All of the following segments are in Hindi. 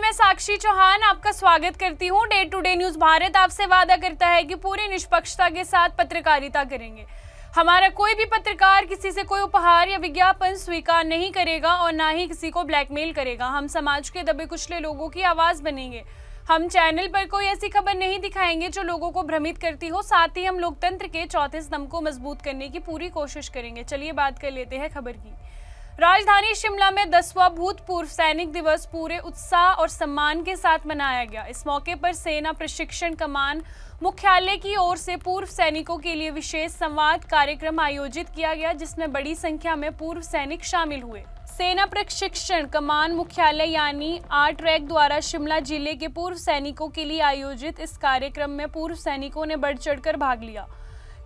मैं साक्षी चौहान आपका स्वागत करती हूं। Day to day news Bharat आपसे वादा करता है कि पूरी निष्पक्षता के साथ पत्रकारिता करेंगे। हमारा कोई भी पत्रकार किसी से कोई उपहार या विज्ञापन स्वीकार नहीं करेगा और ना ही किसी को ब्लैकमेल करेगा। हम समाज के दबे कुचले लोगों की आवाज बनेंगे। हम चैनल पर कोई ऐसी खबर नहीं दिखाएंगे जो लोगों को भ्रमित करती हो। साथ ही हम लोकतंत्र के चौथे स्तंभ को मजबूत करने की पूरी कोशिश करेंगे। चलिए बात कर लेते हैं खबर की। राजधानी शिमला में 10वां भूतपूर्व सैनिक दिवस पूरे उत्साह और सम्मान के साथ मनाया गया। इस मौके पर सेना प्रशिक्षण कमान मुख्यालय की ओर से पूर्व सैनिकों के लिए विशेष संवाद कार्यक्रम आयोजित किया गया, जिसमें बड़ी संख्या में पूर्व सैनिक शामिल हुए। सेना प्रशिक्षण कमान मुख्यालय यानी आरट्रैक द्वारा शिमला जिले के पूर्व सैनिकों के लिए आयोजित इस कार्यक्रम में पूर्व सैनिकों ने बढ़ चढ़कर भाग लिया।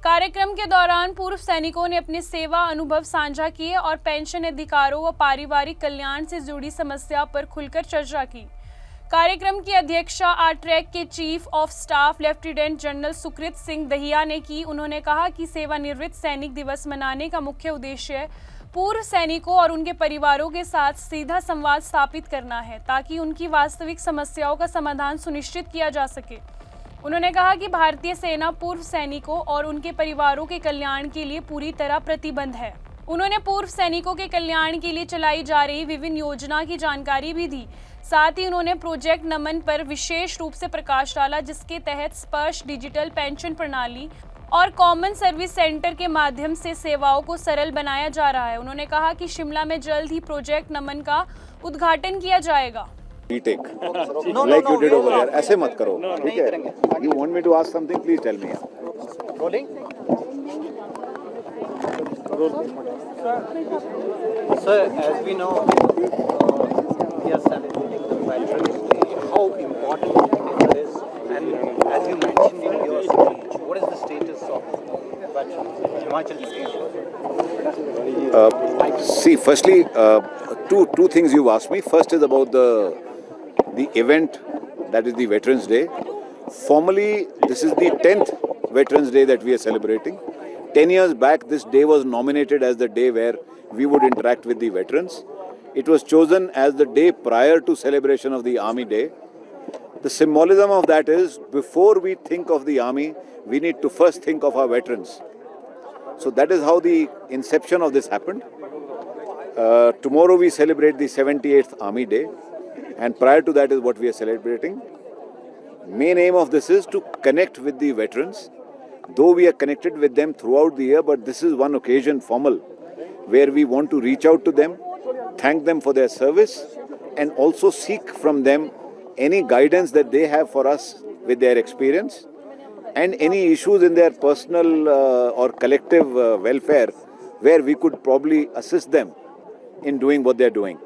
कार्यक्रम के दौरान पूर्व सैनिकों ने अपने सेवा अनुभव साझा किए और पेंशन अधिकारों व पारिवारिक कल्याण से जुड़ी समस्या पर खुलकर चर्चा की। कार्यक्रम की अध्यक्षता आरट्रैक के chief of staff lieutenant general Sukrit Singh Dahiya ने की। उन्होंने कहा कि सेवानिवृत्त सैनिक दिवस मनाने का मुख्य उद्देश्य पूर्व सैनिकों और उनके परिवारों के साथ सीधा संवाद स्थापित करना है, ताकि उनकी वास्तविक समस्याओं का समाधान सुनिश्चित किया जा सके। उन्होंने कहा कि भारतीय सेना पूर्व सैनिकों और उनके परिवारों के कल्याण के लिए पूरी तरह प्रतिबद्ध है। उन्होंने पूर्व सैनिकों के कल्याण के लिए चलाई जा रही विभिन्न योजना की जानकारी भी दी। साथ ही उन्होंने प्रोजेक्ट नमन पर विशेष रूप से प्रकाश डाला, जिसके तहत स्पर्श डिजिटल पेंशन प्रणाली और कॉमन सर्विस सेंटर के माध्यम से सेवाओं को सरल बनाया जा रहा है। उन्होंने कहा कि शिमला में जल्द ही प्रोजेक्ट नमन का उद्घाटन किया जाएगा। Retake, like you did over here. ऐसे मत करो, ठीक है? You want me to ask something? Please tell me. Rolling. Sir, as we know, we are celebrating the Veterans Day. How important it is, and as you mentioned in your speech, what is the status of veterans in Himachal State? See, firstly, two things you've asked me. First is about the event, that is the Veterans Day. Formally, this is the 10th Veterans Day that we are celebrating. 10 years back, this day was nominated as the day where we would interact with the veterans. It was chosen as the day prior to celebration of the Army Day. The symbolism of that is, before we think of the Army, we need to first think of our veterans. So that is how the inception of this happened. Tomorrow we celebrate the 78th Army Day. And prior to that is what we are celebrating. Main aim of this is to connect with the veterans. Though we are connected with them throughout the year, but this is one occasion formal where we want to reach out to them, thank them for their service, and also seek from them any guidance that they have for us with their experience, and any issues in their personal or collective welfare where we could probably assist them in doing what they are doing.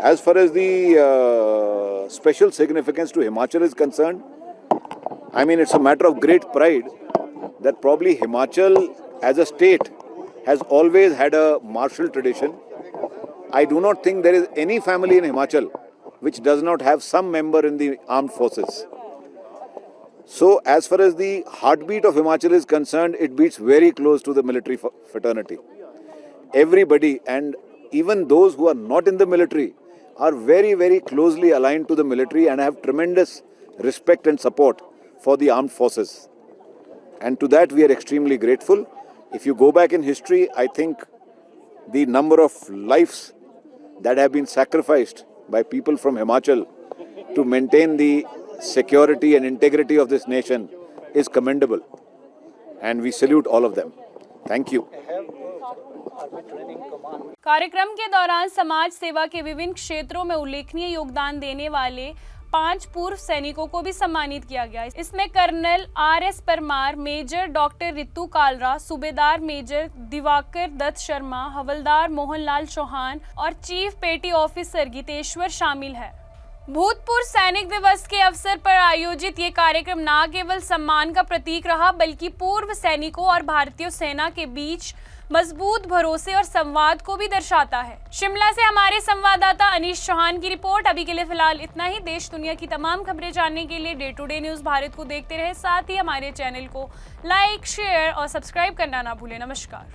As far as the special significance to Himachal is concerned, I mean, it's a matter of great pride that probably Himachal as a state has always had a martial tradition. I do not think there is any family in Himachal which does not have some member in the armed forces. So as far as the heartbeat of Himachal is concerned, it beats very close to the military fraternity. Everybody, and even those who are not in the military, are very, very closely aligned to the military and have tremendous respect and support for the armed forces. And to that we are extremely grateful. If you go back in history, I think the number of lives that have been sacrificed by people from Himachal to maintain the security and integrity of this nation is commendable. And we salute all of them. Thank you. कार्यक्रम के दौरान समाज सेवा के विभिन्न क्षेत्रों में उल्लेखनीय योगदान देने वाले 5 पूर्व सैनिकों को भी सम्मानित किया गया। इसमें colonel RS Parmar, major doctor Ritu Kalra, subedar major Diwakar Dutt Sharma, havildar Mohanlal Chauhan और चीफ पेटी ऑफिसर गीतेश्वर शामिल है। भूतपूर्व सैनिक दिवस के अवसर पर आयोजित ये कार्यक्रम न केवल सम्मान का प्रतीक रहा, बल्कि पूर्व सैनिकों और भारतीय सेना के बीच मजबूत भरोसे और संवाद को भी दर्शाता है। शिमला से हमारे संवाददाता अनीश चौहान की रिपोर्ट। अभी के लिए फिलहाल इतना ही। देश दुनिया की तमाम खबरें जानने के लिए day to day news Bharat को देखते रहे। साथ ही हमारे चैनल को लाइक, शेयर और सब्सक्राइब करना ना भूलें। नमस्कार।